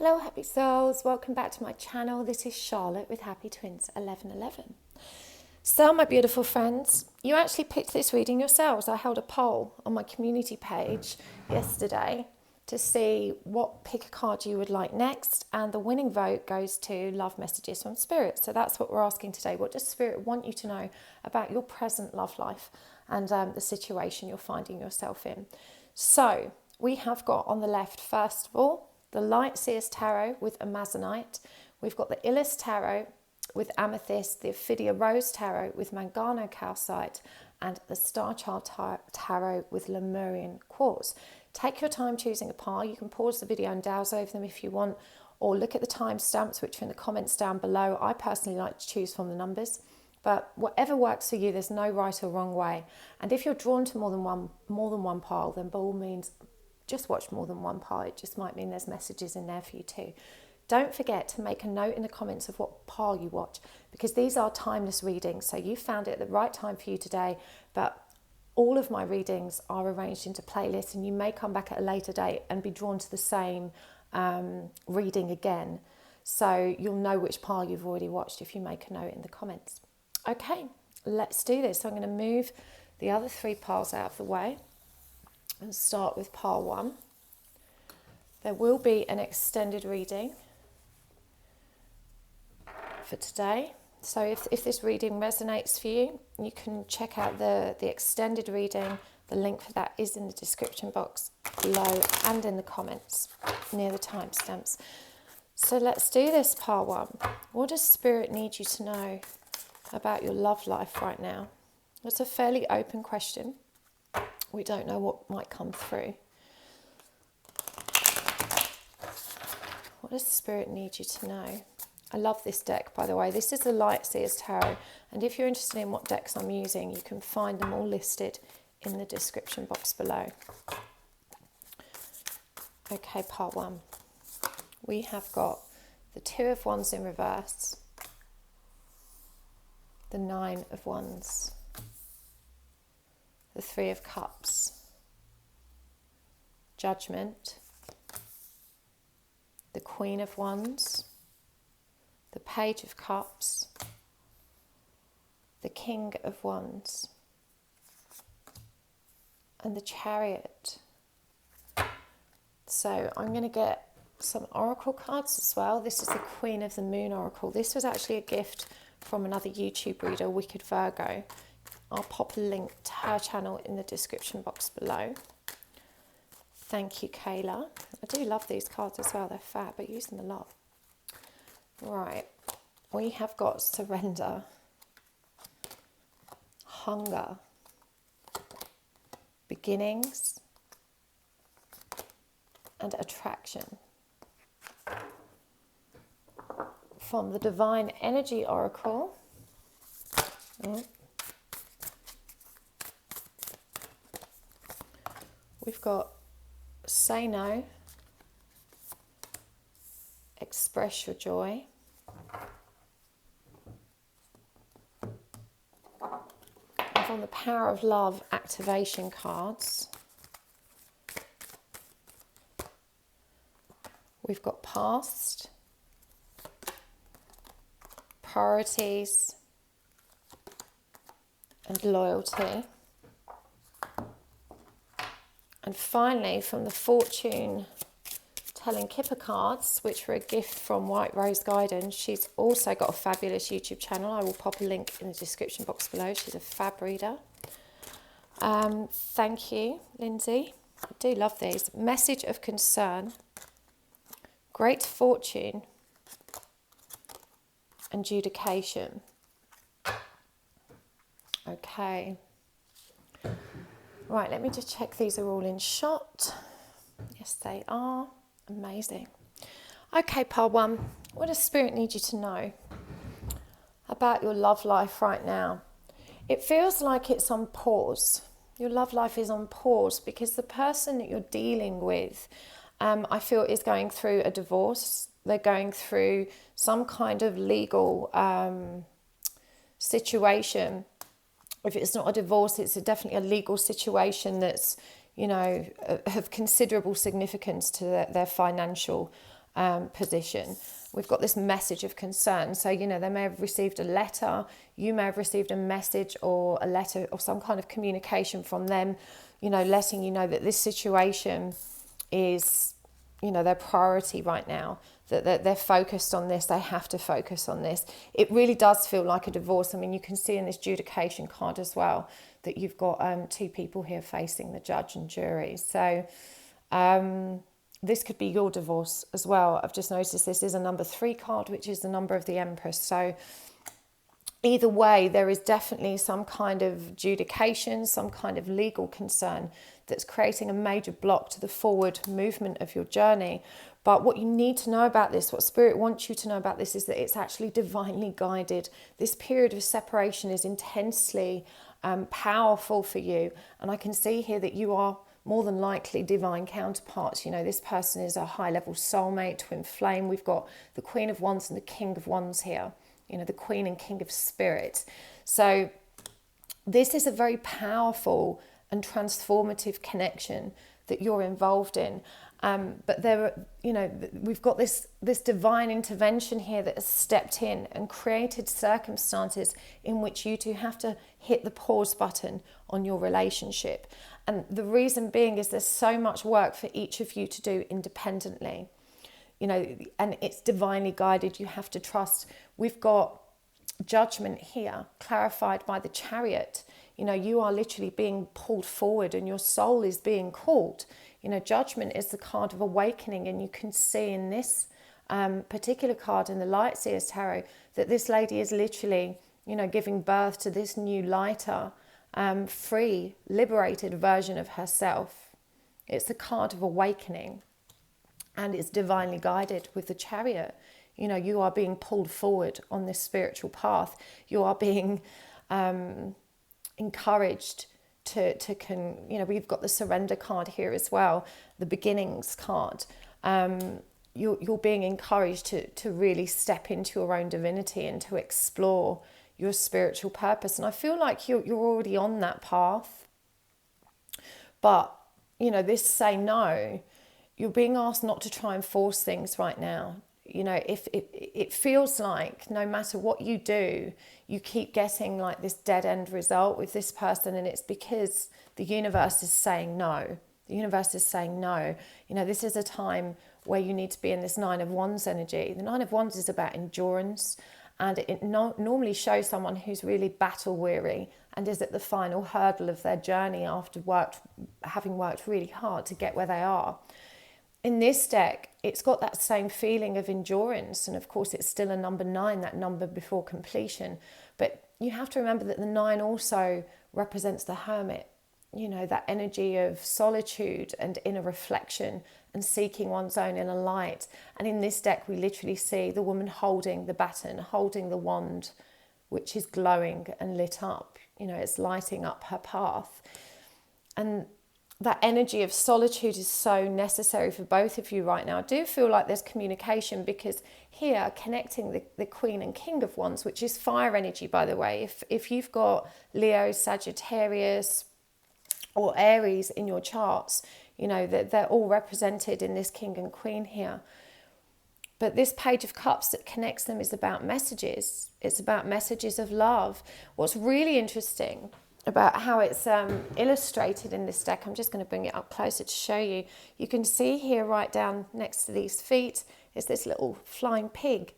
Hello happy souls, welcome back to my channel. This is Charlotte with Happy Twins 1111. So my beautiful friends, you actually picked this reading yourselves. I held a poll on my community page yesterday to see what pick a card you would like next, and the winning vote goes to Love Messages from Spirit. So that's what we're asking today. What does Spirit want you to know about your present love life and the situation you're finding yourself in? So we have got on the left, first of all, the Light Seers Tarot with Amazonite. We've got the Illest Tarot with Amethyst, the Ophidia Rose Tarot with Mangano Calcite, and the Starchild Tarot with Lemurian Quartz. Take your time choosing a pile. You can pause the video and douse over them if you want, or look at the timestamps, which are in the comments down below. I personally like to choose from the numbers, but whatever works for you, there's no right or wrong way. And if you're drawn to more than one pile, then by all means, just watch more than one pile. It just might mean there's messages in there for you too. Don't forget to make a note in the comments of what pile you watch, because these are timeless readings. So you found it at the right time for you today, but all of my readings are arranged into playlists, and you may come back at a later date and be drawn to the same reading again. So you'll know which pile you've already watched if you make a note in the comments. Okay, let's do this. So I'm going to move the other three piles out of the way and start with pile one. There will be an extended reading for today. So if this reading resonates for you, you can check out the extended reading. The link for that is in the description box below and in the comments near the timestamps. So let's do this, pile one. What does Spirit need you to know about your love life right now? It's a fairly open question. We don't know what might come through. What does Spirit need you to know? I love this deck, by the way. This is the Light Seers Tarot. And if you're interested in what decks I'm using, you can find them all listed in the description box below. Okay, part one. We have got the Two of Wands in reverse, the Nine of Wands, the Three of Cups, Judgment, the Queen of Wands, the Page of Cups, the King of Wands, and the Chariot. So I'm going to get some oracle cards as well. This is the Queen of the Moon Oracle. This was actually a gift from another YouTube reader, Wicked Virgo. I'll pop a link to her channel in the description box below. Thank you, Kayla. I do love these cards as well. They're fab. I use them a lot. Right. We have got surrender, hunger, beginnings, and attraction. From the Divine Energy Oracle, we've got say no, express your joy, and from the Power of Love activation cards, we've got past, priorities, and loyalty. And finally, from the Fortune Telling Kipper cards, which were a gift from White Rose Guidance. She's also got a fabulous YouTube channel. I will pop a link in the description box below. She's a fab reader. Thank you, Lindsay. I do love these. Message of concern, great fortune, and adjudication. Okay. Right, let me just check these are all in shot. Yes, they are. Amazing. Okay, pile one. What does Spirit need you to know about your love life right now? It feels like it's on pause. Your love life is on pause because the person that you're dealing with, I feel, is going through a divorce. They're going through some kind of legal situation. If it's not a divorce, it's definitely a legal situation that's, you know, of considerable significance to their financial position. We've got this message of concern. So, you know, they may have received a letter, you may have received a message or a letter or some kind of communication from them, you know, letting you know that this situation is, you know, their priority right now, that they're focused on this, they have to focus on this. It really does feel like a divorce. I mean, you can see in this judication card as well that you've got two people here facing the judge and jury. So this could be your divorce as well. I've just noticed this is a number 3 card, which is the number of the Empress. So either way, there is definitely some kind of adjudication, some kind of legal concern that's creating a major block to the forward movement of your journey. But what you need to know about this, what Spirit wants you to know about this, is that it's actually divinely guided. This period of separation is intensely powerful for you. And I can see here that you are more than likely divine counterparts. You know, this person is a high-level soulmate, twin flame. We've got the Queen of Wands and the King of Wands here. You know, the Queen and King of Spirit. So this is a very powerful and transformative connection that you're involved in. But there, you know, we've got this divine intervention here that has stepped in and created circumstances in which you two have to hit the pause button on your relationship. And the reason being is there's so much work for each of you to do independently. You know, and it's divinely guided. You have to trust. We've got judgment here, clarified by the Chariot. You know, you are literally being pulled forward and your soul is being called. You know, judgment is the card of awakening, and you can see in this particular card in the Light Seers Tarot that this lady is literally, you know, giving birth to this new, lighter, free, liberated version of herself. It's the card of awakening. And it's divinely guided with the Chariot. You know, you are being pulled forward on this spiritual path. You are being encouraged to you know, we've got the surrender card here as well, the beginnings card. You're being encouraged to really step into your own divinity and to explore your spiritual purpose. And I feel like you're already on that path. But, you know, this say no, you're being asked not to try and force things right now. You know, if it feels like no matter what you do, you keep getting like this dead end result with this person, and it's because the universe is saying no. The universe is saying no. You know, this is a time where you need to be in this 9 of Wands energy. The 9 of Wands is about endurance, and it normally shows someone who's really battle weary and is at the final hurdle of their journey after having worked really hard to get where they are. In this deck, it's got that same feeling of endurance. And of course, it's still a number 9, that number before completion. But you have to remember that the 9 also represents the hermit. You know, that energy of solitude and inner reflection and seeking one's own inner light. And in this deck, we literally see the woman holding the baton, holding the wand, which is glowing and lit up. You know, it's lighting up her path. And that energy of solitude is so necessary for both of you right now. I do feel like there's communication, because here, connecting the Queen and King of Wands, which is fire energy, by the way. If you've got Leo, Sagittarius, or Aries in your charts, you know, that they're all represented in this King and Queen here. But this Page of Cups that connects them is about messages. It's about messages of love. What's really interesting about how it's illustrated in this deck, I'm just going to bring it up closer to show you. You can see here right down next to these feet is this little flying pig.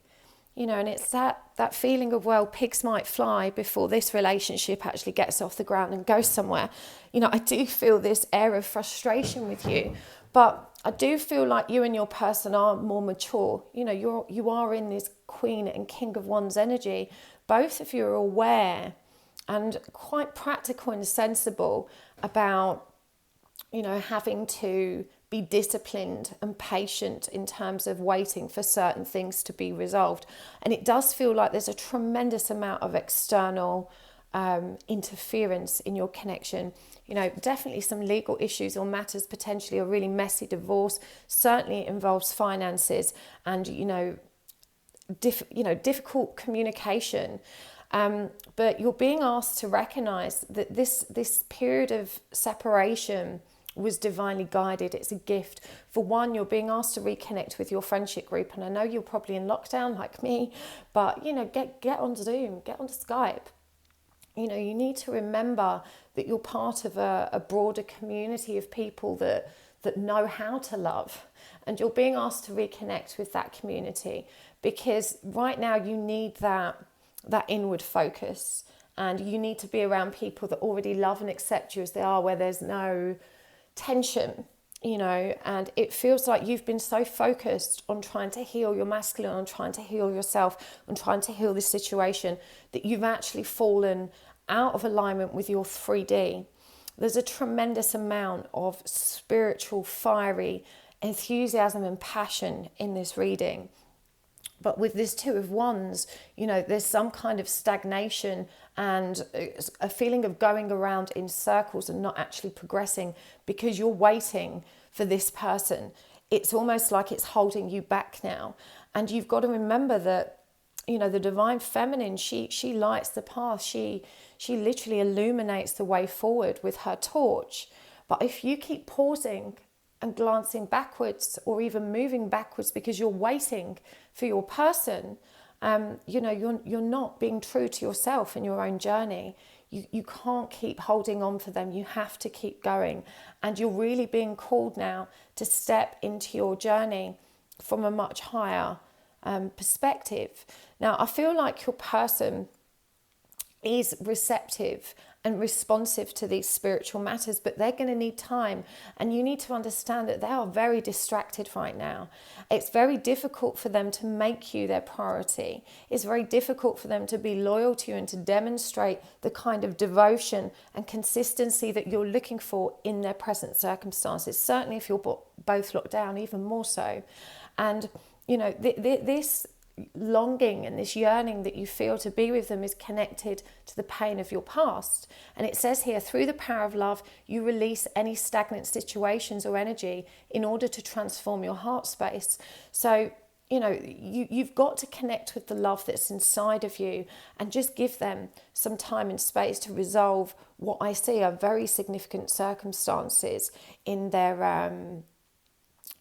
You know, and it's that feeling of, well, pigs might fly before this relationship actually gets off the ground and goes somewhere. You know, I do feel this air of frustration with you, but I do feel like you and your person are more mature. You know, you are in this Queen and King of Wands energy. Both of you are aware and quite practical and sensible about, you know, having to be disciplined and patient in terms of waiting for certain things to be resolved. And it does feel like there's a tremendous amount of external interference in your connection. You know, definitely some legal issues or matters, potentially a really messy divorce. Certainly it involves finances and, difficult communication. But you're being asked to recognize that this period of separation was divinely guided. It's a gift. For one, you're being asked to reconnect with your friendship group, and I know you're probably in lockdown like me, but get on Zoom, get onto Skype. You need to remember that you're part of a broader community of people that know how to love, and you're being asked to reconnect with that community, because right now you need that inward focus, and you need to be around people that already love and accept you as they are, where there's no tension, and it feels like you've been so focused on trying to heal your masculine, on trying to heal yourself, on trying to heal this situation, that you've actually fallen out of alignment with your 3D. There's a tremendous amount of spiritual, fiery enthusiasm and passion in this reading. But with this Two of Wands, there's some kind of stagnation and a feeling of going around in circles and not actually progressing, because you're waiting for this person. It's almost like it's holding you back now. And you've got to remember that, the divine feminine, she lights the path. She literally illuminates the way forward with her torch. But if you keep pausing and glancing backwards, or even moving backwards because you're waiting for your person, you're not being true to yourself and your own journey. You can't keep holding on for them. You have to keep going. And you're really being called now to step into your journey from a much higher perspective. Now, I feel like your person is receptive and responsive to these spiritual matters, but they're going to need time, and you need to understand that they are very distracted right now. It's very difficult for them to make you their priority. It's very difficult for them to be loyal to you and to demonstrate the kind of devotion and consistency that you're looking for in their present circumstances. Certainly if you're both locked down, even more so. And this longing and this yearning that you feel to be with them is connected to the pain of your past. And it says here, through the power of love, you release any stagnant situations or energy in order to transform your heart space. So, you've got to connect with the love that's inside of you, and just give them some time and space to resolve what I see are very significant circumstances in their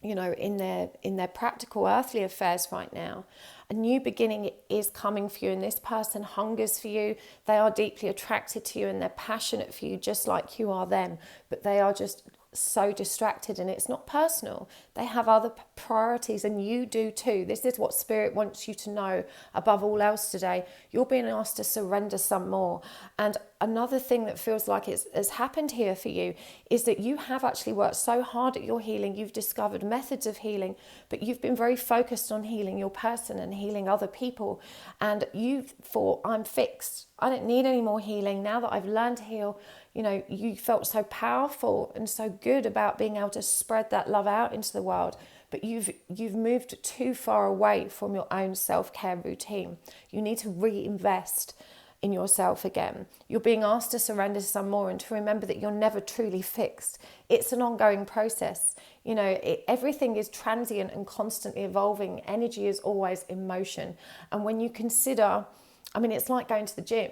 in their practical earthly affairs right now. A new beginning is coming for you, and this person hungers for you. They are deeply attracted to you, and they're passionate for you just like you are them, but they are just so distracted, and it's not personal. They have other priorities, and you do too. This is what Spirit wants you to know above all else today. You're being asked to surrender some more. And another thing that feels like has happened here for you is that you have actually worked so hard at your healing. You've discovered methods of healing, but you've been very focused on healing your person and healing other people. And you've thought, I'm fixed. I don't need any more healing. Now that I've learned to heal, you felt so powerful and so good about being able to spread that love out into the world. But you've moved too far away from your own self-care routine. You need to reinvest in yourself again. You're being asked to surrender some more, and to remember that you're never truly fixed. It's an ongoing process. Everything is transient and constantly evolving. Energy is always in motion. And when you consider, it's like going to the gym.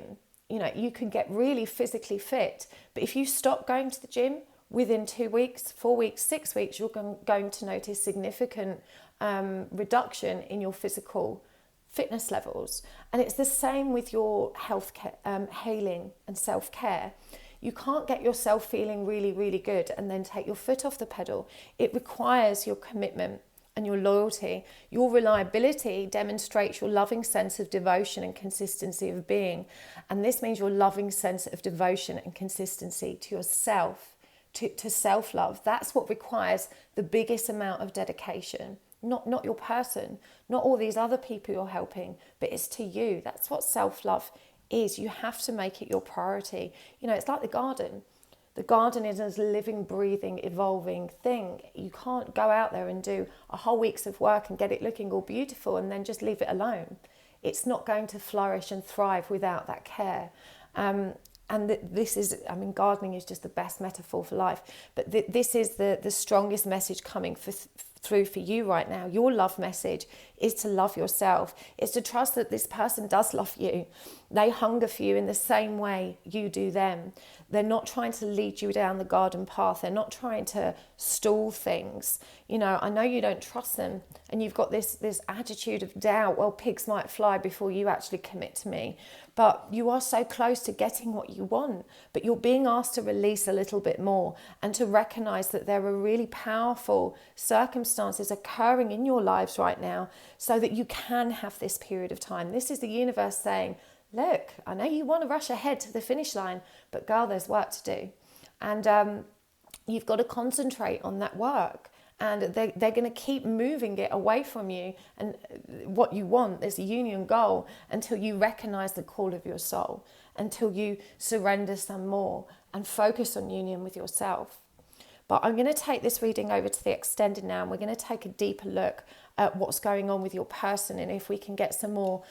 You can get really physically fit, but if you stop going to the gym within 2 weeks, 4 weeks, 6 weeks, you're going to notice significant reduction in your physical fitness levels. And it's the same with your health healing and self-care. You can't get yourself feeling really, really good and then take your foot off the pedal. It requires your commitment and your loyalty. Your reliability demonstrates your loving sense of devotion and consistency of being. And this means your loving sense of devotion and consistency to yourself, to self-love. That's what requires the biggest amount of dedication. Not your person, not all these other people you're helping, but it's to you. That's what self-love is. You have to make it your priority. It's like the garden. The garden is a living, breathing, evolving thing. You can't go out there and do a whole week's of work and get it looking all beautiful and then just leave it alone. It's not going to flourish and thrive without that care. This is, gardening is just the best metaphor for life. But this is the strongest message coming through for you right now. Your love message is to love yourself. It's to trust that this person does love you. They hunger for you in the same way you do them. They're not trying to lead you down the garden path. They're not trying to stall things. You know, I know you don't trust them, and you've got this attitude of doubt. Well, pigs might fly before you actually commit to me. But you are so close to getting what you want, but you're being asked to release a little bit more and to recognize that there are really powerful circumstances occurring in your lives right now so that you can have this period of time. This is the universe saying, look, I know you want to rush ahead to the finish line, but girl, there's work to do. And you've got to concentrate on that work. And they're going to keep moving it away from you and what you want, this union goal, until you recognize the call of your soul, until you surrender some more and focus on union with yourself. But I'm going to take this reading over to the extended now, and we're going to take a deeper look at what's going on with your person, and if we can get some more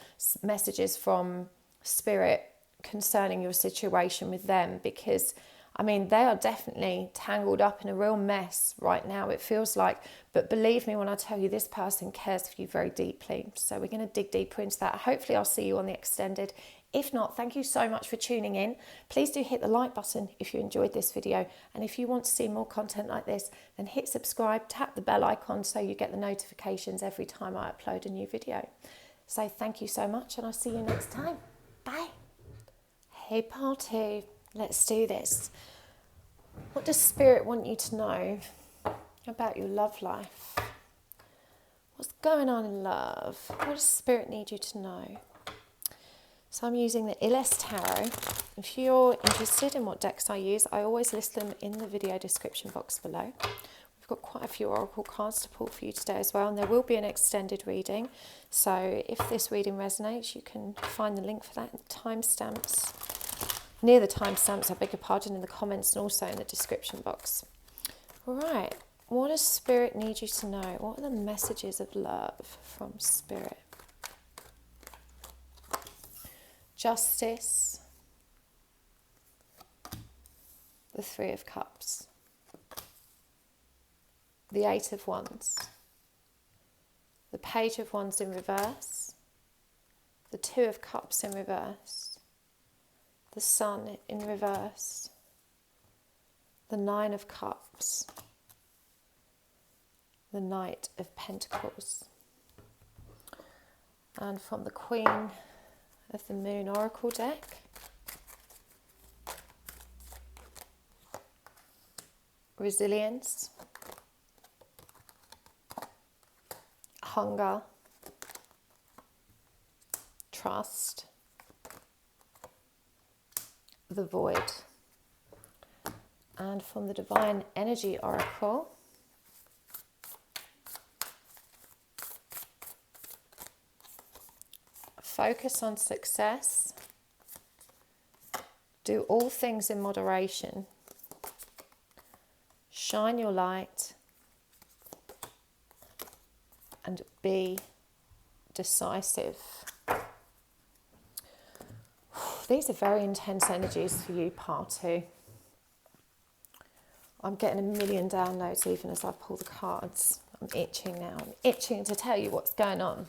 messages from Spirit concerning your situation with them, because I mean, they are definitely tangled up in a real mess right now, it feels like. But believe me when I tell you, this person cares for you very deeply. So we're going to dig deeper into that. Hopefully I'll see you on the extended. If not, thank you so much for tuning in. Please do hit the like button if you enjoyed this video. And if you want to see more content like this, then hit subscribe, tap the bell icon so you get the notifications every time I upload a new video. So thank you so much, and I'll see you next time. Bye. Hey party. Let's do this. What does Spirit want you to know about your love life? What's going on in love? What does Spirit need you to know? So I'm using the Illest Tarot. If you're interested in what decks I use, I always list them in the video description box below. We've got quite a few oracle cards to pull for you today as well, and there will be an extended reading. So if this reading resonates, you can find the link for that in the timestamps. Near the timestamps, I beg your pardon, in the comments and also in the description box. All right, what does Spirit need you to know? What are the messages of love from Spirit? Justice, the Three of Cups, the Eight of Wands, the Page of Wands in reverse, the Two of Cups in reverse, the Sun in reverse, the Nine of Cups, the Knight of Pentacles. And from the Queen of the Moon Oracle deck, resilience, hunger, trust, the Void. And from the Divine Energy Oracle, focus on success, do all things in moderation, shine your light, and be decisive. These are very intense energies for you, part two. I'm getting a million downloads even as I pull the cards. I'm itching now. I'm itching to tell you what's going on.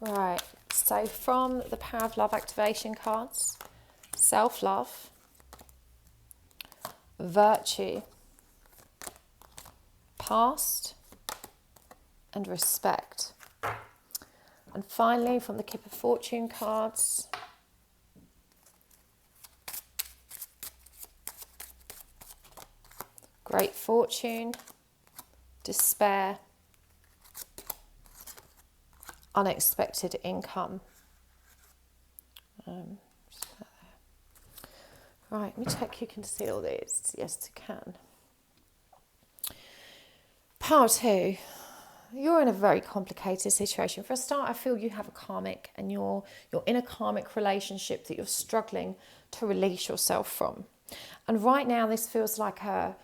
Right, so from the Power of Love activation cards, self-love, virtue, past, and respect. And finally, from the Kipper Fortune cards, great fortune, despair, unexpected income. Right, let me check you can see all these. Yes, you can. Part two. You're in a very complicated situation. For a start, I feel you have a karmic, and you're in a karmic relationship that you're struggling to release yourself from. And right now, this feels like a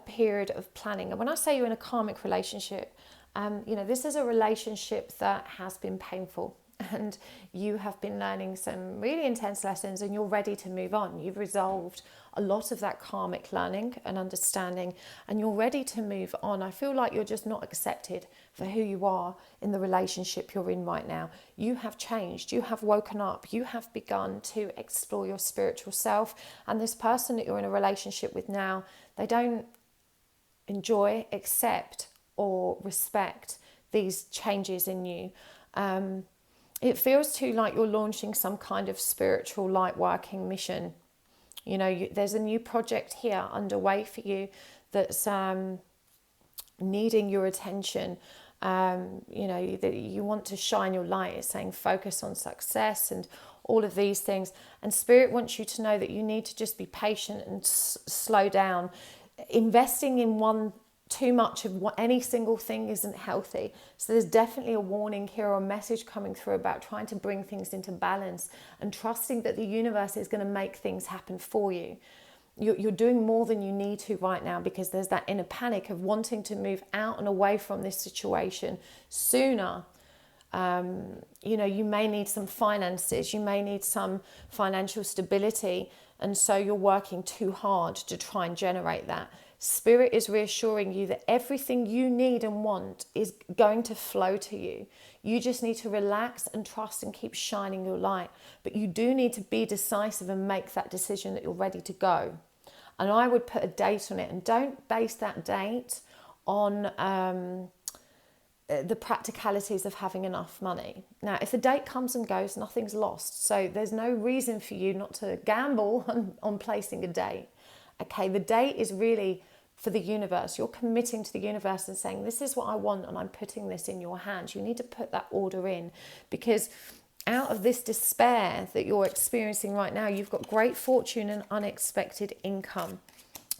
period of planning. And when I say you're in a karmic relationship, this is a relationship that has been painful. and you have been learning some really intense lessons, and you're ready to move on. You've resolved a lot of that karmic learning and understanding, and you're ready to move on. I feel like you're just not accepted for who you are in the relationship you're in right now. You have changed, you have woken up, you have begun to explore your spiritual self, and this person that you're in a relationship with now, they don't enjoy, accept, or respect these changes in you. It feels too like you're launching some kind of spiritual light working mission. You know, there's a new project here underway for you that's needing your attention. You know, that you want to shine your light. It's saying focus on success and all of these things. And Spirit wants you to know that you need to just be patient and slow down. Investing in too much of any single thing isn't healthy. So there's definitely a warning here, or a message coming through about trying to bring things into balance and trusting that the universe is going to make things happen for you. You're doing more than you need to right now, because there's that inner panic of wanting to move out and away from this situation sooner. You know, you may need some finances, you may need some financial stability, and so you're working too hard to try and generate that. Spirit is reassuring you that everything you need and want is going to flow to you. You just need to relax and trust and keep shining your light. But you do need to be decisive and make that decision that you're ready to go. And I would put a date on it, and don't base that date on the practicalities of having enough money. Now, if the date comes and goes, nothing's lost. So there's no reason for you not to gamble on placing a date. Okay, the date is really for the universe. You're committing to the universe and saying, this is what I want, and I'm putting this in your hands. You need to put that order in, because out of this despair that you're experiencing right now, you've got great fortune and unexpected income.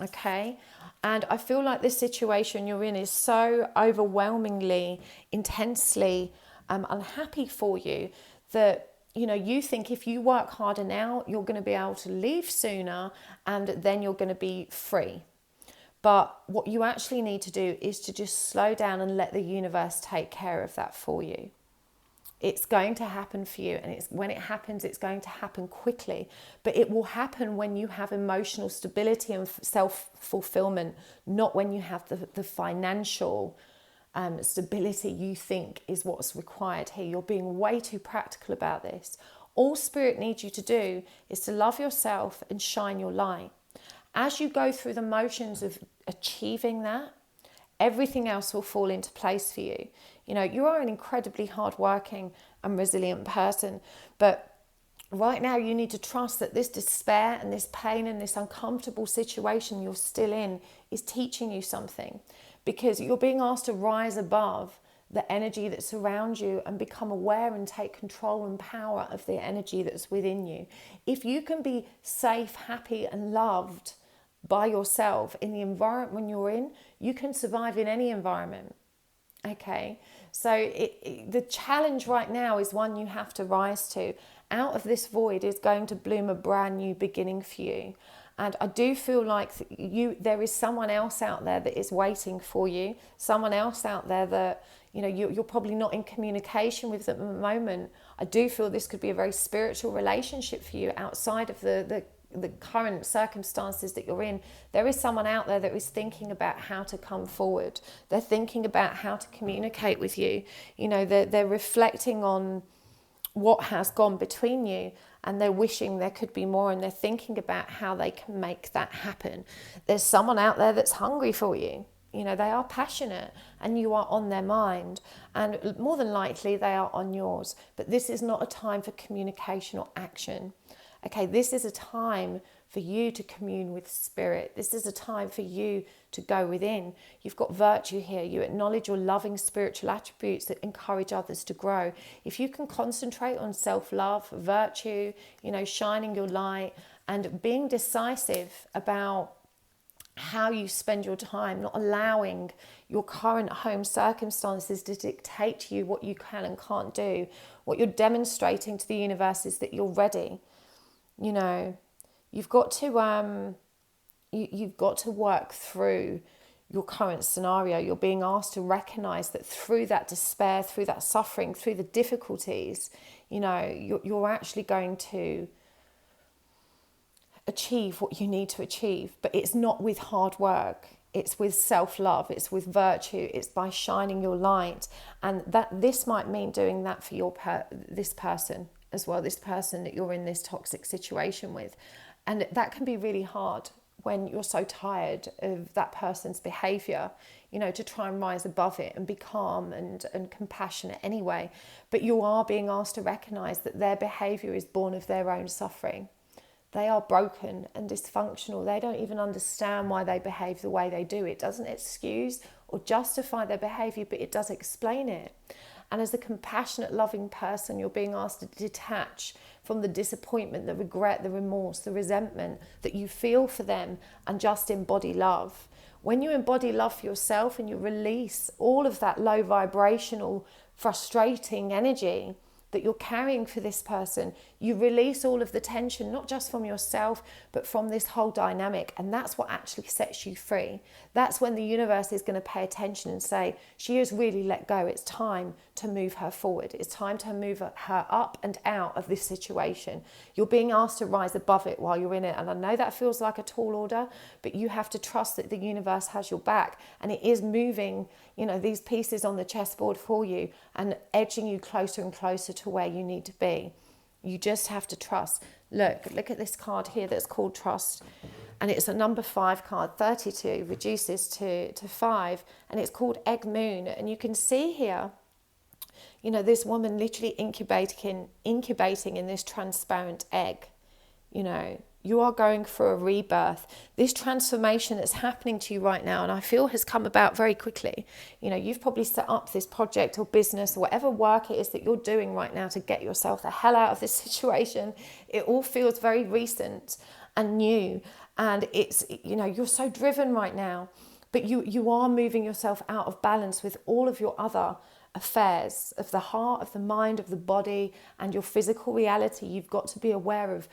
Okay, and I feel like this situation you're in is so overwhelmingly, intensely unhappy for you that, you know, you think if you work harder now, you're going to be able to leave sooner, and then you're going to be free. But what you actually need to do is to just slow down and let the universe take care of that for you. It's going to happen for you, and when it happens, it's going to happen quickly. But it will happen when you have emotional stability and self-fulfillment, not when you have the financial stability you think is what's required here. You're being way too practical about this. All Spirit needs you to do is to love yourself and shine your light. As you go through the motions of achieving that, everything else will fall into place for you. You know, you are an incredibly hardworking and resilient person, but right now you need to trust that this despair and this pain and this uncomfortable situation you're still in is teaching you something, because you're being asked to rise above the energy that surrounds you and become aware and take control and power of the energy that's within you. If you can be safe, happy and loved by yourself in the environment you're in, you can survive in any environment. Okay, so the challenge right now is one you have to rise to. Out of this void is going to bloom a brand new beginning for you. And I do feel like there is someone else out there that is waiting for you, someone else out there that, you know, you're probably not in communication with at the moment. I do feel this could be a very spiritual relationship for you outside of the current circumstances that you're in. There is someone out there that is thinking about how to come forward. They're thinking about how to communicate with you. You know, they're reflecting on what has gone between you, and they're wishing there could be more, and they're thinking about how they can make that happen. There's someone out there that's hungry for you. You know, they are passionate and you are on their mind, and more than likely they are on yours. But this is not a time for communication or action. Okay, this is a time for you to commune with Spirit. This is a time for you to go within. You've got virtue here. You acknowledge your loving spiritual attributes that encourage others to grow. If you can concentrate on self-love, virtue, you know, shining your light and being decisive about how you spend your time, not allowing your current home circumstances to dictate to you what you can and can't do. What you're demonstrating to the universe is that you're ready. You know, you've got to work through your current scenario. You're being asked to recognize that through that despair, through that suffering, through the difficulties, you're actually going to achieve what you need to achieve. But it's not with hard work. It's with self-love. It's with virtue. It's by shining your light. And this might mean doing that for this person as well, this person that you're in this toxic situation with. And that can be really hard when you're so tired of that person's behavior, to try and rise above it and be calm and compassionate anyway. But you are being asked to recognize that their behavior is born of their own suffering. They are broken and dysfunctional. They don't even understand why they behave the way they do. It doesn't excuse or justify their behavior, but it does explain it. And as a compassionate, loving person, you're being asked to detach from the disappointment, the regret, the remorse, the resentment that you feel for them, and just embody love. When you embody love for yourself and you release all of that low vibrational, frustrating energy that you're carrying for this person, you release all of the tension, not just from yourself, but from this whole dynamic. And that's what actually sets you free. That's when the universe is going to pay attention and say, she has really let go. It's time to move her forward. It's time to move her up and out of this situation. You're being asked to rise above it while you're in it. And I know that feels like a tall order, but you have to trust that the universe has your back, and it is moving, these pieces on the chessboard for you and edging you closer and closer to where you need to be. You just have to trust. Look at this card here that's called Trust. And it's a number 5 card. 32 reduces to 5. And it's called Egg Moon. And you can see here, this woman literally incubating in this transparent egg. You are going for a rebirth. This transformation that's happening to you right now, and I feel has come about very quickly. You've probably set up this project or business or whatever work it is that you're doing right now to get yourself the hell out of this situation. It all feels very recent and new. And it's, you're so driven right now, but you are moving yourself out of balance with all of your other affairs of the heart, of the mind, of the body, and your physical reality. You've got to be aware of,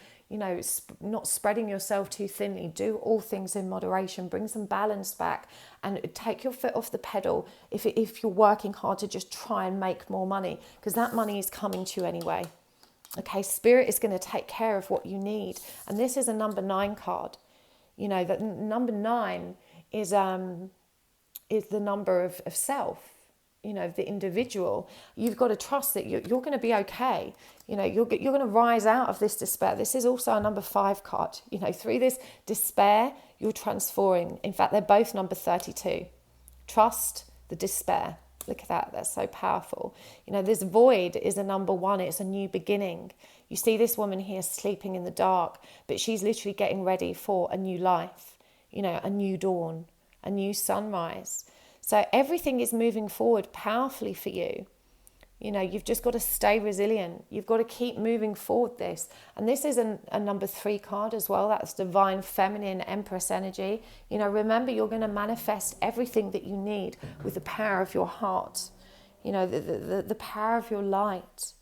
not spreading yourself too thinly. Do all things in moderation. Bring some balance back and take your foot off the pedal if you're working hard to just try and make more money, because that money is coming to you anyway. Okay, Spirit is going to take care of what you need. And this is a number 9 card. That number 9 is the number of self. The individual. You've got to trust that you're going to be okay. You're going to rise out of this despair. This is also a number 5 card. Through this despair, you're transforming. In fact, they're both number 32. Trust the despair. Look at that. That's so powerful. This void is a number 1. It's a new beginning. You see this woman here sleeping in the dark, but she's literally getting ready for a new life, a new dawn, a new sunrise. So everything is moving forward powerfully for you. You've just got to stay resilient. You've got to keep moving forward this. And this is a number 3 card as well. That's divine feminine empress energy. Remember, you're going to manifest everything that you need with the power of your heart. The power of your light.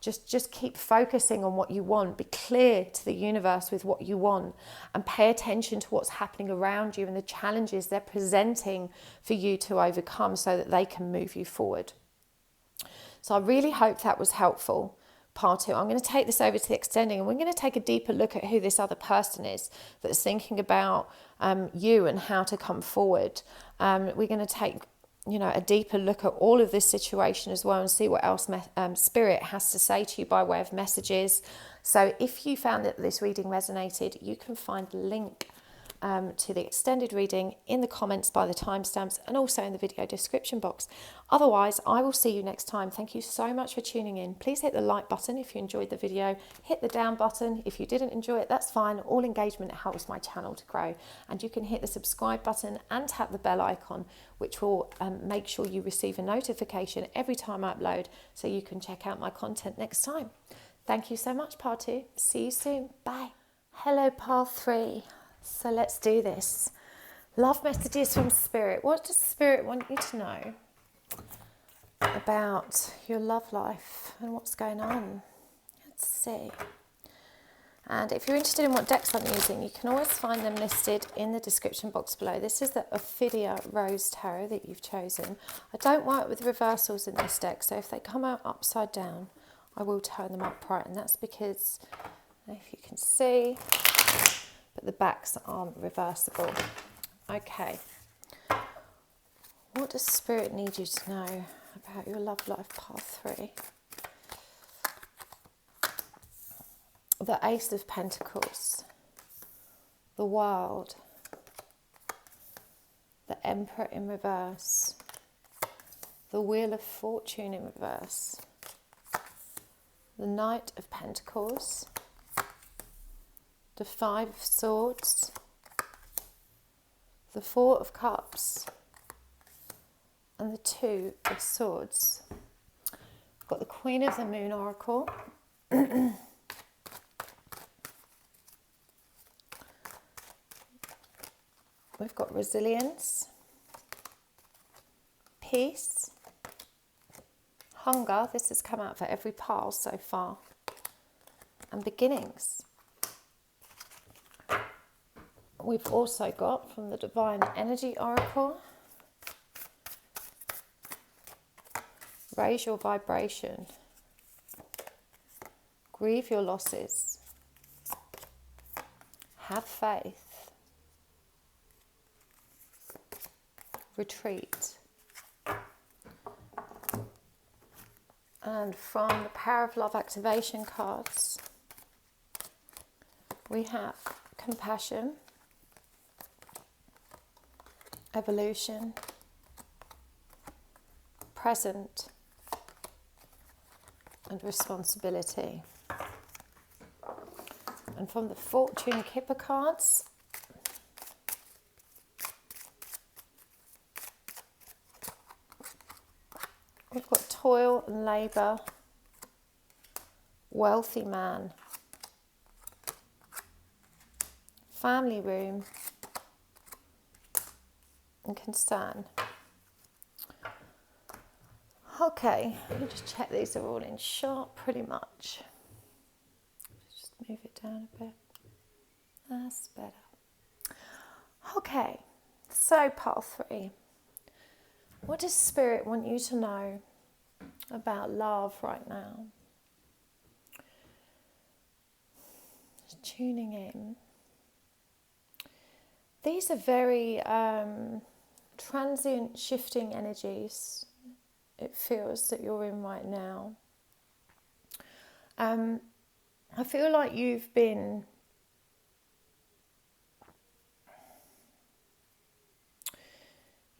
Just keep focusing on what you want. Be clear to the universe with what you want, and pay attention to what's happening around you and the challenges they're presenting for you to overcome so that they can move you forward. So I really hope that was helpful. Part 2. I'm going to take this over to the extending, and we're going to take a deeper look at who this other person is that's thinking about you and how to come forward. We're going to take a deeper look at all of this situation as well, and see what else Spirit has to say to you by way of messages. So if you found that this reading resonated, you can find the link to the extended reading in the comments by the timestamps, and also in the video description box. Otherwise, I will see you next time. Thank you so much for tuning in. Please hit the like button if you enjoyed the video. Hit the down button if you didn't enjoy it. That's fine. All engagement helps my channel to grow. And you can hit the subscribe button and tap the bell icon, which will make sure you receive a notification every time I upload, so you can check out my content next time. Thank you so much, part 2. See you soon. Bye. Hello, part 3. So let's do this. Love messages from Spirit. What does Spirit want you to know about your love life and what's going on? Let's see. And if you're interested in what decks I'm using, you can always find them listed in the description box below. This is the Ophidia Rose Tarot that you've chosen. I don't work with reversals in this deck, so if they come out upside down, I will turn them upright, and that's because, I don't know if you can see, but the backs aren't reversible. Okay. What does Spirit need you to know about your love life path 3? The Ace of Pentacles, the World, the Emperor in reverse, the Wheel of Fortune in reverse, the Knight of Pentacles, the Five of Swords, the Four of Cups, and the Two of Swords. I've got the Queen of the Moon Oracle. We've got resilience, peace, hunger. This has come out for every pile so far. And beginnings. We've also got from the Divine Energy Oracle, raise your vibration, grieve your losses, have faith, retreat. And from the Power of Love activation cards, we have compassion, evolution, present, and responsibility. And from the Fortune Kipper cards, we've got toil and labour, wealthy man, family room, and concern. Okay, let me just check these are all in sharp pretty much. Just move it down a bit. That's better. Okay, so part 3. What does Spirit want you to know about love right now? Just tuning in. These are very transient, shifting energies, it feels, that you're in right now. I feel like you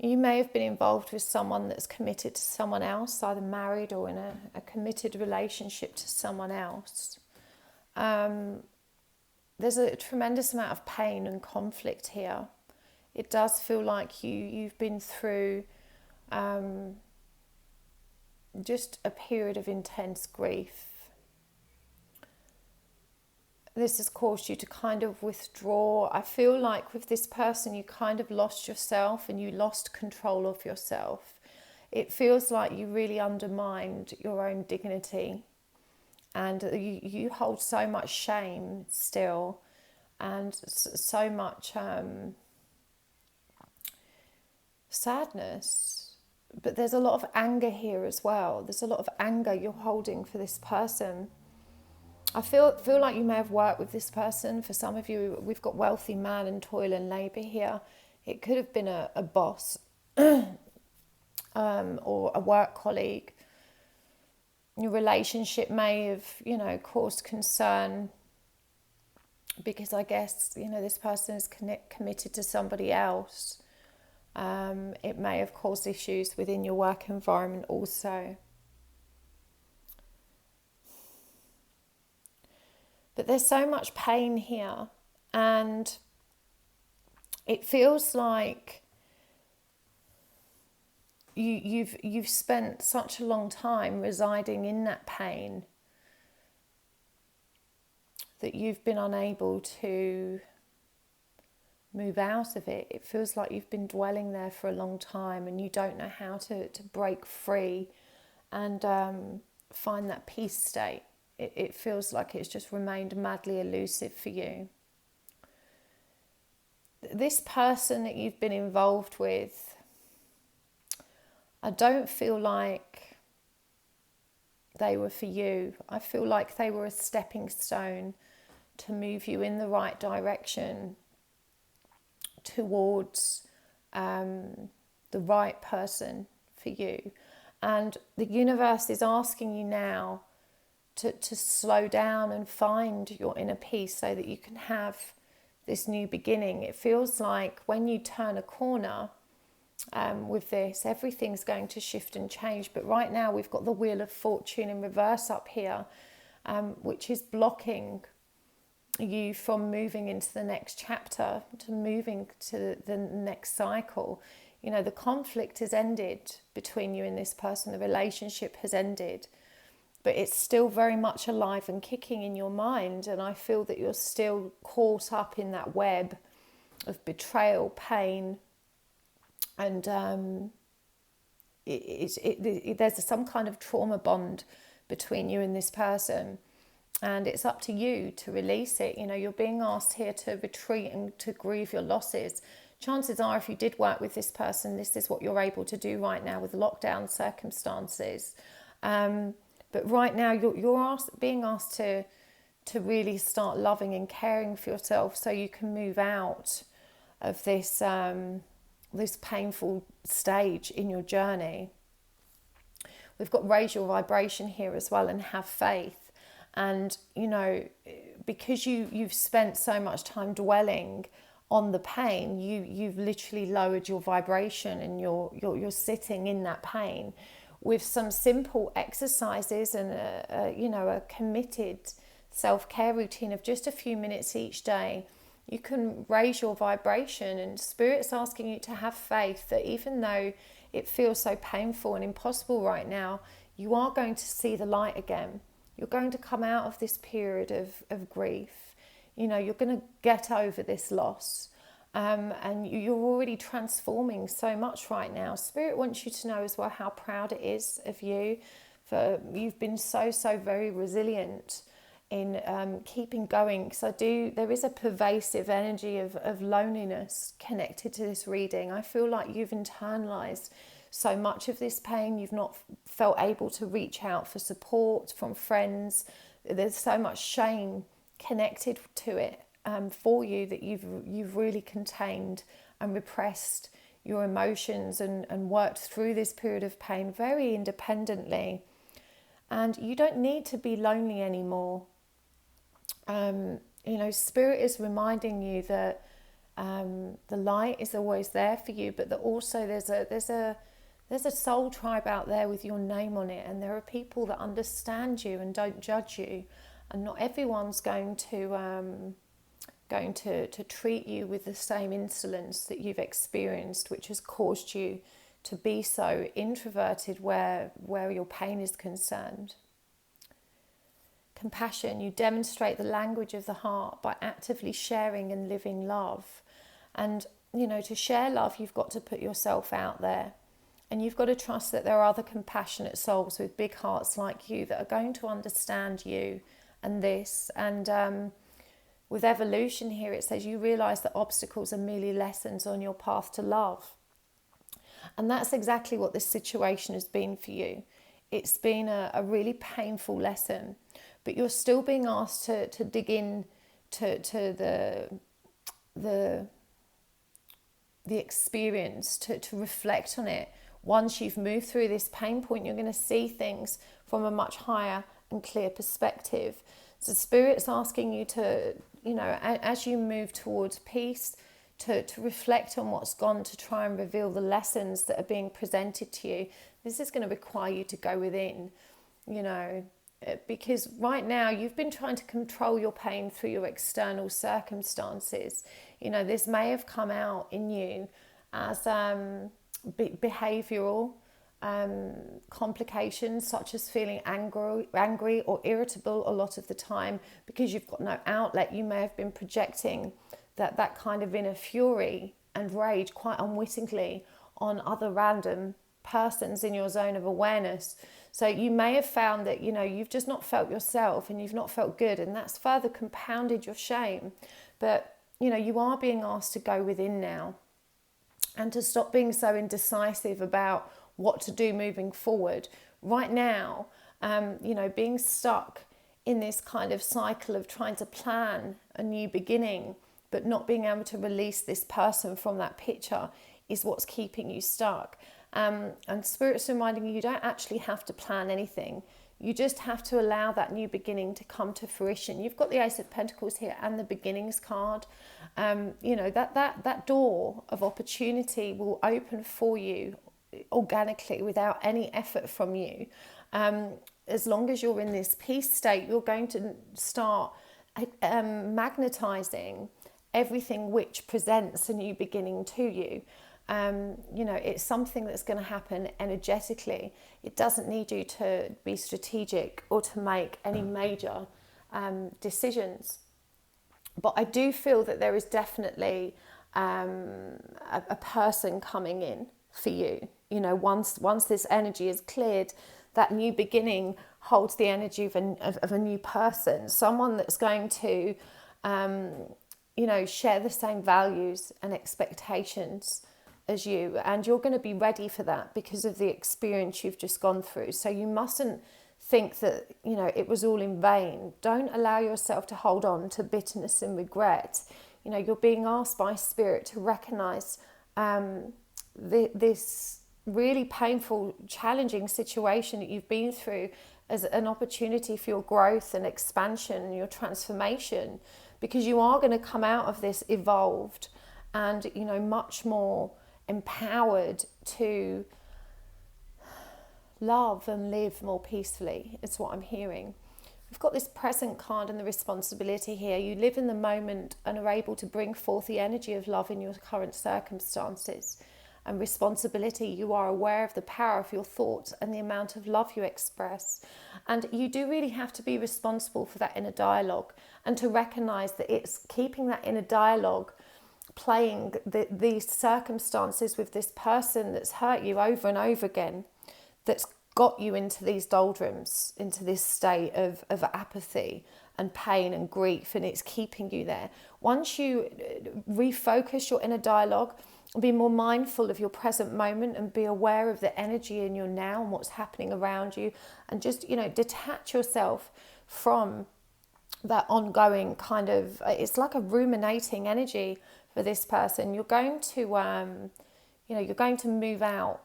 may have been involved with someone that's committed to someone else, either married or in a committed relationship to someone else. There's a tremendous amount of pain and conflict here. It does feel like you've been through just a period of intense grief. This has caused you to kind of withdraw. I feel like with this person, you kind of lost yourself and you lost control of yourself. It feels like you really undermined your own dignity, and you hold so much shame still, and so much sadness. But there's a lot of anger here as well. There's a lot of anger you're holding for this person. I feel like you may have worked with this person. For some of you, we've got wealthy man and toil and labour here. It could have been a boss or a work colleague. Your relationship may have, caused concern because I guess, this person is committed to somebody else. It may have caused issues within your work environment also. But there's so much pain here, and it feels like you've spent such a long time residing in that pain that you've been unable to move out of it. It feels like you've been dwelling there for a long time and you don't know how to break free and find that peace state. it feels like it's just remained madly elusive for you. This person that you've been involved with, I don't feel like they were for you. I feel like they were a stepping stone to move you in the right direction towards the right person for you. And the universe is asking you now to slow down and find your inner peace so that you can have this new beginning. It feels like when you turn a corner with this, everything's going to shift and change. But right now we've got the Wheel of Fortune in reverse up here, which is blocking you from moving into the next chapter, to moving to the next cycle. You know, the conflict has ended between you and this person. The relationship has ended, but it's still very much alive and kicking in your mind. And I feel that you're still caught up in that web of betrayal, pain, and there's some kind of trauma bond between you and this person. And it's up to you to release it. You know, you're being asked here to retreat and to grieve your losses. Chances are, if you did work with this person, this is what you're able to do right now with lockdown circumstances. But right now, you're being asked to really start loving and caring for yourself, so you can move out of this this painful stage in your journey. We've got raise your vibration here as well, and have faith. And, you know, because you've spent so much time dwelling on the pain, you've literally lowered your vibration, and you're sitting in that pain. With some simple exercises and a committed self-care routine of just a few minutes each day, you can raise your vibration. And Spirit's asking you to have faith that even though it feels so painful and impossible right now, you are going to see the light again. You're going to come out of this period of grief. You know, you're going to get over this loss. And you're already transforming so much right now. Spirit wants you to know as well how proud it is of you. For you've been so very resilient in keeping going. Because there is a pervasive energy of loneliness connected to this reading. I feel like you've internalized so much of this pain. You've not felt able to reach out for support from friends. There's so much shame connected to it for you, that you've really contained and repressed your emotions and worked through this period of pain very independently. And you don't need to be lonely anymore. Spirit is reminding you that the light is always there for you, but that also there's a soul tribe out there with your name on it, and there are people that understand you and don't judge you, and not everyone's going to treat you with the same insolence that you've experienced, which has caused you to be so introverted where your pain is concerned. Compassion, you demonstrate the language of the heart by actively sharing and living love. And, to share love, you've got to put yourself out there. And you've got to trust that there are other compassionate souls with big hearts like you that are going to understand you and this. And with evolution here, it says you realise that obstacles are merely lessons on your path to love. And that's exactly what this situation has been for you. It's been a really painful lesson, but you're still being asked to dig in to the experience, to reflect on it. Once you've moved through this pain point, you're going to see things from a much higher and clear perspective. So Spirit's asking you to, as you move towards peace, to reflect on what's gone, to try and reveal the lessons that are being presented to you. This is going to require you to go within, because right now you've been trying to control your pain through your external circumstances. This may have come out in you as behavioural complications, such as feeling angry or irritable a lot of the time because you've got no outlet. You may have been projecting that kind of inner fury and rage quite unwittingly on other random persons in your zone of awareness. So you may have found that, you know, you've just not felt yourself and you've not felt good, and that's further compounded your shame. But, you know, you are being asked to go within now and to stop being so indecisive about what to do moving forward. Right now, you know, being stuck in this kind of cycle of trying to plan a new beginning, but not being able to release this person from that picture is what's keeping you stuck. And Spirit's reminding you don't actually have to plan anything. You just have to allow that new beginning to come to fruition. You've got the Ace of Pentacles here and the Beginnings card. You know, that door of opportunity will open for you organically without any effort from you. As long as you're in this peace state, you're going to start magnetizing everything which presents a new beginning to you. You know, it's something that's going to happen energetically. It doesn't need you to be strategic or to make any major decisions. But I do feel that there is definitely a person coming in for you. You know, once this energy is cleared, that new beginning holds the energy of a new person, someone that's going to, you know, share the same values and expectations as you, and you're going to be ready for that because of the experience you've just gone through. So you mustn't think that, you know, it was all in vain. Don't allow yourself to hold on to bitterness and regret. You know, you're being asked by Spirit to recognize this really painful, challenging situation that you've been through as an opportunity for your growth and expansion and your transformation, because you are going to come out of this evolved and, you know, much more empowered to love and live more peacefully. It's what I'm hearing. We've got this present card and the responsibility here. You live in the moment and are able to bring forth the energy of love in your current circumstances. And responsibility, you are aware of the power of your thoughts and the amount of love you express. And you do really have to be responsible for that inner dialogue and to recognize that it's keeping that inner dialogue playing these circumstances with this person that's hurt you over and over again, that's got you into these doldrums, into this state of apathy and pain and grief, and it's keeping you there. Once you refocus your inner dialogue, be more mindful of your present moment and be aware of the energy in your now and what's happening around you, and just, you know, detach yourself from that ongoing kind of, it's like a ruminating energy for this person. You're going to, you know, you're going to move out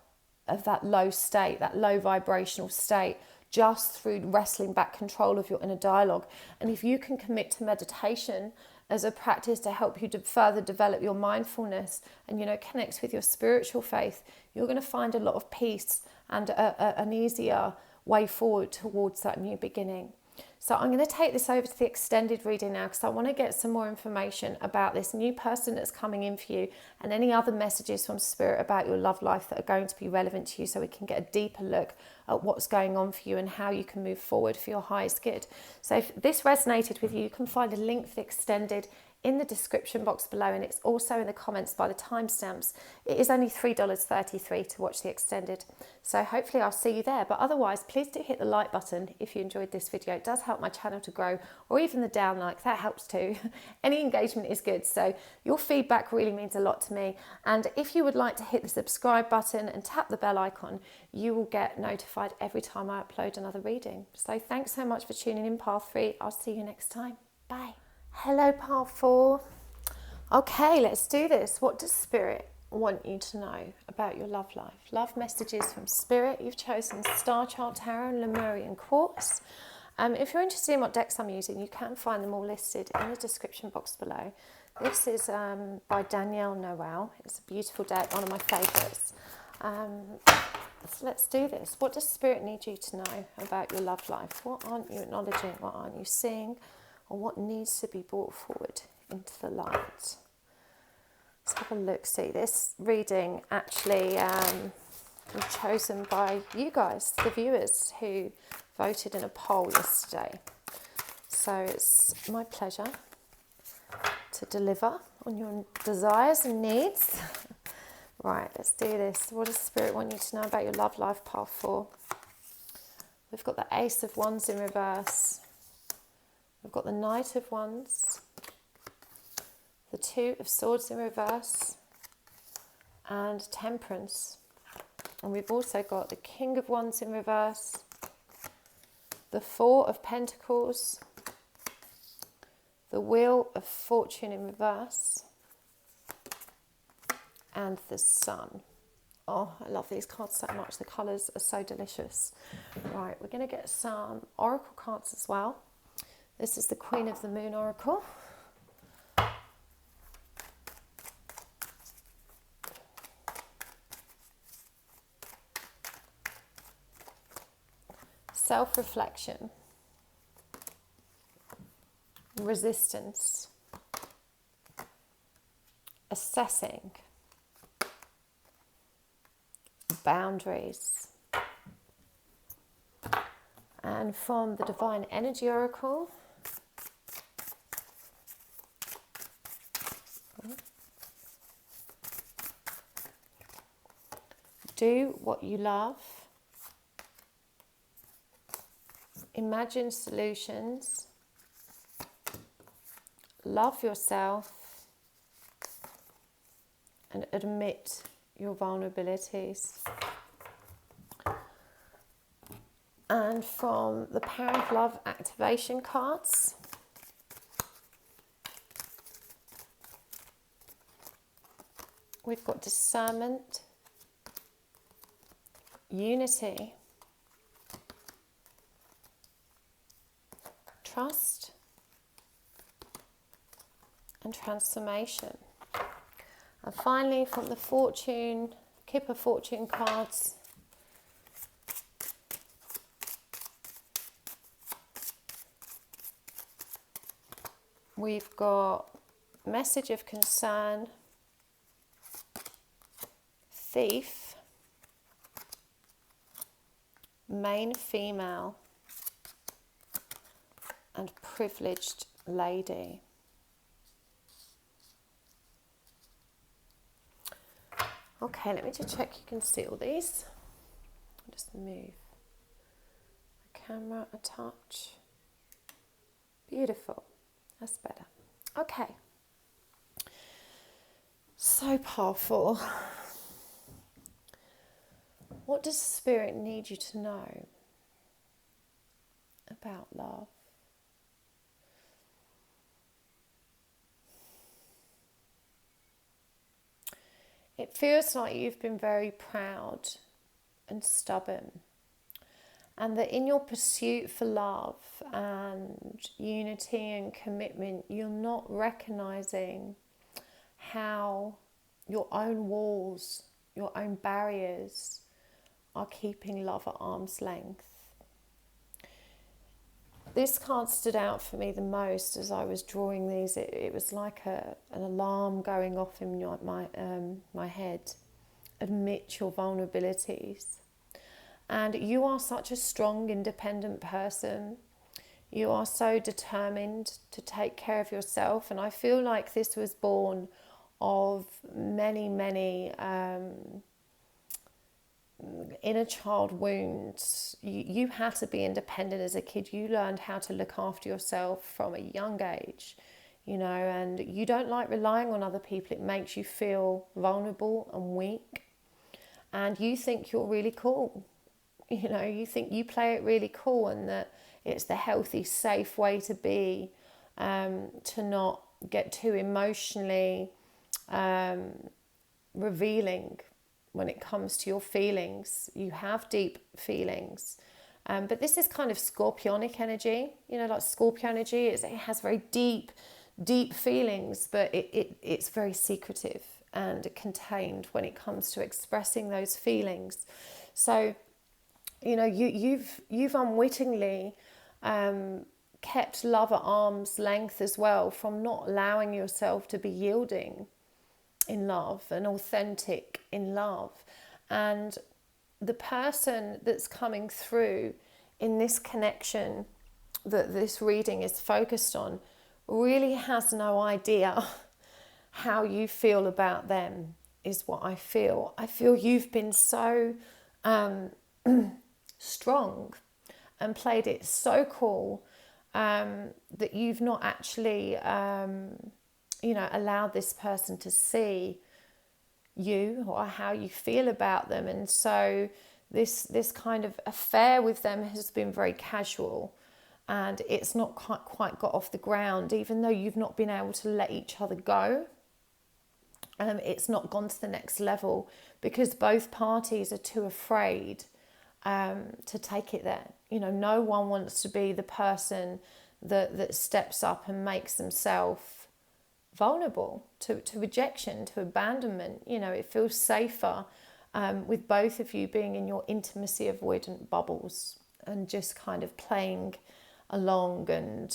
of that low state, that low vibrational state, just through wrestling back control of your inner dialogue. And if you can commit to meditation as a practice to help you to further develop your mindfulness and, you know, connect with your spiritual faith, you're going to find a lot of peace and an easier way forward towards that new beginning. So I'm going to take this over to the extended reading now, because I want to get some more information about this new person that's coming in for you and any other messages from Spirit about your love life that are going to be relevant to you, so we can get a deeper look at what's going on for you and how you can move forward for your highest good. So if this resonated with you, you can find a link for the extended in the description box below, and it's also in the comments by the timestamps. It is only $3.33 to watch the extended, so hopefully I'll see you there. But otherwise, please do hit the like button if you enjoyed this video. It does help my channel to grow, or even the down like, that helps too. Any engagement is good, so your feedback really means a lot to me. And if you would like to hit the subscribe button and tap the bell icon, you will get notified every time I upload another reading. So thanks so much for tuning in, Path 3. I'll see you next time. Bye. Hello, Path 4. Okay, let's do this. What does Spirit want you to know about your love life? Love messages from Spirit. You've chosen Starchild Tarot and Lemurian Quartz. If you're interested in what decks I'm using, you can find them all listed in the description box below. This is by Danielle Noel. It's a beautiful deck, one of my favourites. So let's do this. What does Spirit need you to know about your love life? What aren't you acknowledging? What aren't you seeing? Or what needs to be brought forward into the light? Let's have a look. See, this reading actually was chosen by you guys, the viewers, who voted in a poll yesterday. So it's my pleasure to deliver on your desires and needs. Right, let's do this. What does Spirit want you to know about your love life path 4? We've got the Ace of Wands in reverse. We've got the Knight of Wands. The Two of Swords in reverse. And Temperance. And we've also got the King of Wands in reverse. The Four of Pentacles. The Wheel of Fortune in reverse. And the Sun. Oh, I love these cards so much. The colours are so delicious. Right, we're going to get some oracle cards as well. This is the Queen of the Moon Oracle. Self-reflection. Resistance. Assessing. Boundaries. And from the Divine Energy Oracle, do what you love. Imagine solutions. Love yourself. And admit your vulnerabilities. And from the Power of Love activation cards, we've got discernment, unity, trust, and transformation. And finally, from the Kipper Fortune cards, we've got message of concern, thief, main female, and privileged lady. Okay, let me just check you can see all these. I'll just move the camera a touch. Beautiful. That's better. Okay. So powerful. What does Spirit need you to know about love? It feels like you've been very proud and stubborn, and that in your pursuit for love and unity and commitment, you're not recognizing how your own walls, your own barriers are keeping love at arm's length. This card stood out for me the most as I was drawing these. It was like an alarm going off in my head. Admit your vulnerabilities. And you are such a strong, independent person. You are so determined to take care of yourself. And I feel like this was born of many, many inner child wounds. You had to be independent as a kid. You learned how to look after yourself from a young age, and you don't like relying on other people. It makes you feel vulnerable and weak, and you think you're really cool. You think you play it really cool, and that it's the healthy, safe way to be, to not get too emotionally revealing when it comes to your feelings. You have deep feelings. But this is kind of scorpionic energy, like Scorpio energy. It has very deep feelings, but it's very secretive and contained when it comes to expressing those feelings. So, you've unwittingly kept love at arm's length as well, from not allowing yourself to be yielding in love and authentic in love. And the person that's coming through in this connection that this reading is focused on really has no idea how you feel about them. is what I feel. I feel you've been so strong and played it so cool that you've not actually, allowed this person to see you or how you feel about them. And so this kind of affair with them has been very casual, and it's not quite got off the ground, even though you've not been able to let each other go. It's not gone to the next level because both parties are too afraid to take it there. No one wants to be the person that steps up and makes themselves vulnerable to rejection, to abandonment. It feels safer with both of you being in your intimacy avoidant bubbles and just kind of playing along and,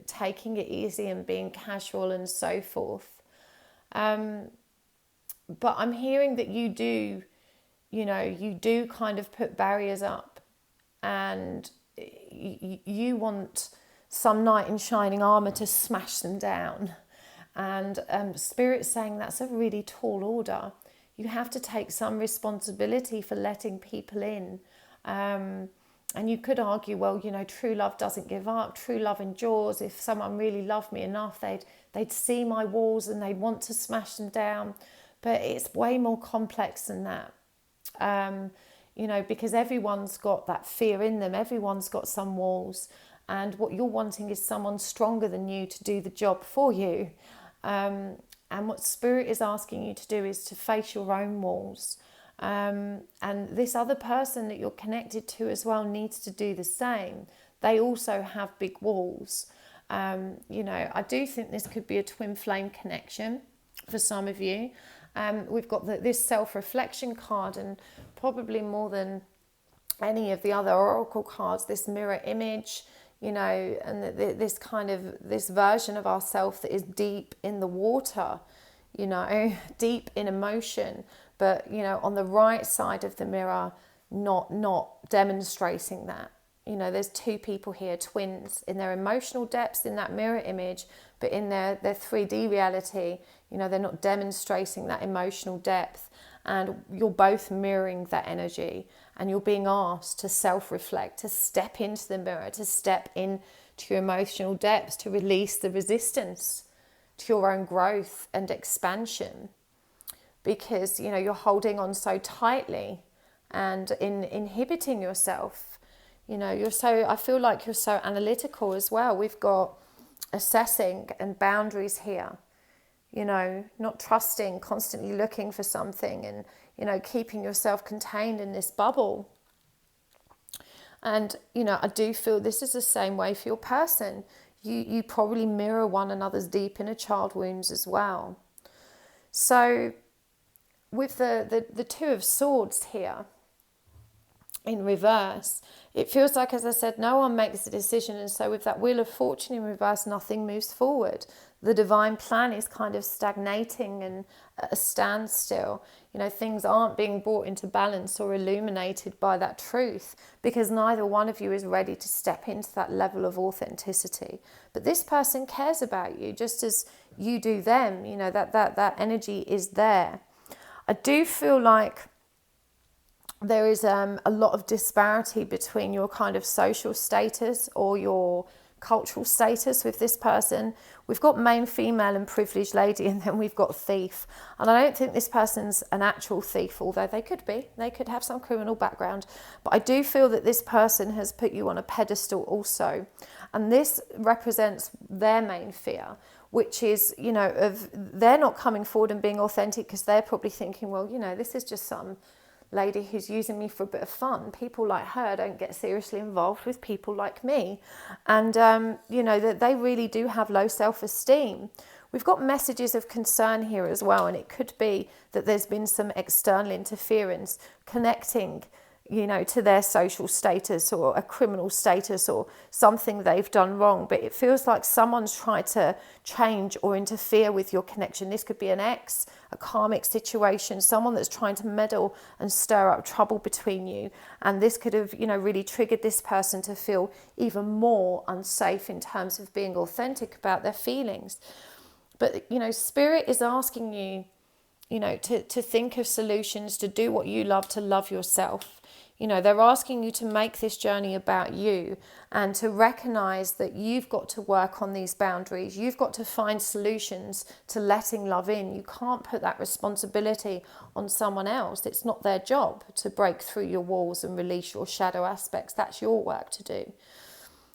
taking it easy and being casual and so forth. But I'm hearing that you do kind of put barriers up, and you want some knight in shining armour to smash them down. And Spirit's saying that's a really tall order. You have to take some responsibility for letting people in. And you could argue, well, true love doesn't give up. True love endures. If someone really loved me enough, they'd see my walls and they'd want to smash them down. But it's way more complex than that. Because everyone's got that fear in them. Everyone's got some walls. And what you're wanting is someone stronger than you to do the job for you. And what Spirit is asking you to do is to face your own walls. And this other person that you're connected to as well needs to do the same. They also have big walls. I do think this could be a twin flame connection for some of you. We've got this self-reflection card, and probably more than any of the other oracle cards, this mirror image, and this version of ourselves that is deep in the water, deep in emotion, but, on the right side of the mirror, not demonstrating that. There's two people here, twins, in their emotional depths in that mirror image, but in their 3D reality, they're not demonstrating that emotional depth. And you're both mirroring that energy, and you're being asked to self-reflect, to step into the mirror, to step into your emotional depths, to release the resistance to your own growth and expansion. Because, you're holding on so tightly and inhibiting yourself. I feel like you're so analytical as well. We've got assessing and boundaries here. Not trusting, constantly looking for something, and, keeping yourself contained in this bubble. And, I do feel this is the same way for your person. You probably mirror one another's deep inner child wounds as well. So with the Two of Swords here in reverse, it feels like, as I said, no one makes a decision. And so with that Wheel of Fortune in reverse, nothing moves forward. The divine plan is kind of stagnating and at a standstill. Things aren't being brought into balance or illuminated by that truth, because neither one of you is ready to step into that level of authenticity. But this person cares about you just as you do them. That energy is there. I do feel like there is a lot of disparity between your kind of social status or your cultural status with this person. We've got male, female and privileged lady, and then we've got thief. And I don't think this person's an actual thief, although they could be. They could have some criminal background. But I do feel that this person has put you on a pedestal also. And this represents their main fear, which is, of they're not coming forward and being authentic because they're probably thinking, well, this is just some lady who's using me for a bit of fun. People like her don't get seriously involved with people like me. And, that they really do have low self-esteem. We've got messages of concern here as well. And it could be that there's been some external interference connecting, to their social status or a criminal status or something they've done wrong. But it feels like someone's tried to change or interfere with your connection. This could be an ex, a karmic situation, someone that's trying to meddle and stir up trouble between you. And this could have, really triggered this person to feel even more unsafe in terms of being authentic about their feelings. But, Spirit is asking you you know, to think of solutions, to do what you love, to love yourself. You know, they're asking you to make this journey about you and to recognize that you've got to work on these boundaries. You've got to find solutions to letting love in. You can't put that responsibility on someone else. It's not their job to break through your walls and release your shadow aspects. That's your work to do.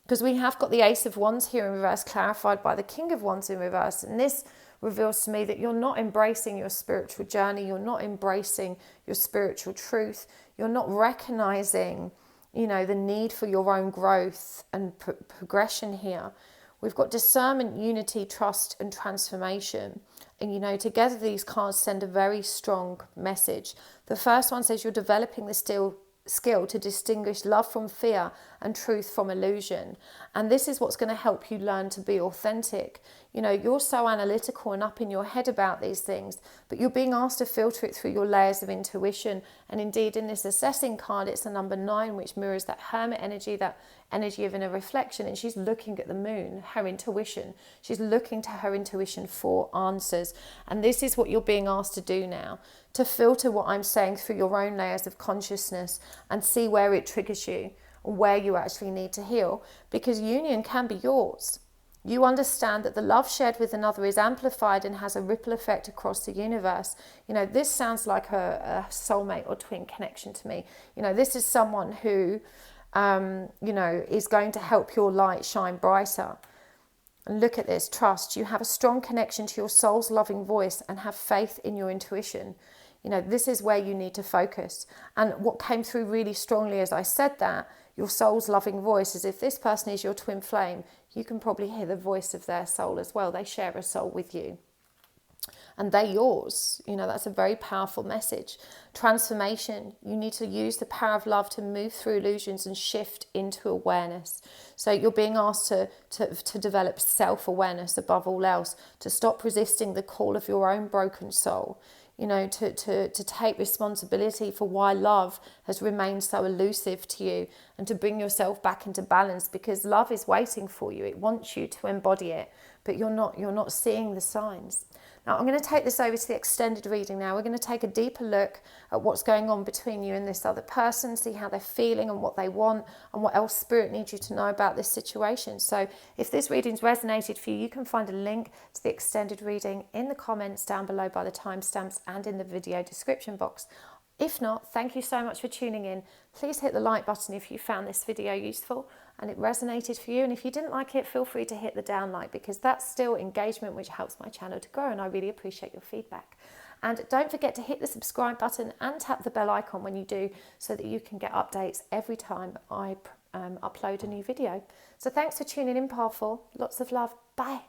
Because we have got the Ace of Wands here in reverse, clarified by the King of Wands in reverse. And this reveals to me that you're not embracing your spiritual journey. You're not embracing your spiritual truth. You're not recognizing, you know, the need for your own growth and progression here. We've got discernment, unity, trust, and transformation. And, you know, together these cards send a very strong message. The first one says you're developing the skill to distinguish love from fear and truth from illusion. And this is what's going to help you learn to be authentic. You know, you're so analytical and up in your head about these things, but you're being asked to filter it through your layers of intuition. And indeed, in this assessing card, it's the number 9, which mirrors that hermit energy, that energy of inner reflection. And she's looking at the moon, her intuition. She's looking to her intuition for answers. And this is what you're being asked to do now, to filter what I'm saying through your own layers of consciousness and see where it triggers you, where you actually need to heal, because union can be yours. You understand that the love shared with another is amplified and has a ripple effect across the universe. You know, this sounds like a soulmate or twin connection to me. You know, this is someone who, you know, is going to help your light shine brighter. And look at this, trust. You have a strong connection to your soul's loving voice and have faith in your intuition. You know, this is where you need to focus. And what came through really strongly as I said that, your soul's loving voice, is if this person is your twin flame, you can probably hear the voice of their soul as well. They share a soul with you. And they're yours. You know, that's a very powerful message. Transformation. You need to use the power of love to move through illusions and shift into awareness. So you're being asked to develop self-awareness above all else, to stop resisting the call of your own broken soul. You know, to take responsibility for why love has remained so elusive to you, and to bring yourself back into balance, because love is waiting for you. It wants you to embody it, but you're not seeing the signs. Now, I'm going to take this over to the extended reading now. We're going to take a deeper look at what's going on between you and this other person, see how they're feeling and what they want and what else Spirit needs you to know about this situation. So if this reading's resonated for you, you can find a link to the extended reading in the comments down below by the timestamps and in the video description box. If not, thank you so much for tuning in. Please hit the like button if you found this video useful and it resonated for you. And if you didn't like it, feel free to hit the down like, because that's still engagement, which helps my channel to grow, and I really appreciate your feedback. And don't forget to hit the subscribe button and tap the bell icon when you do, so that you can get updates every time I upload a new video. So thanks for tuning in, Powerful. Lots of love. Bye.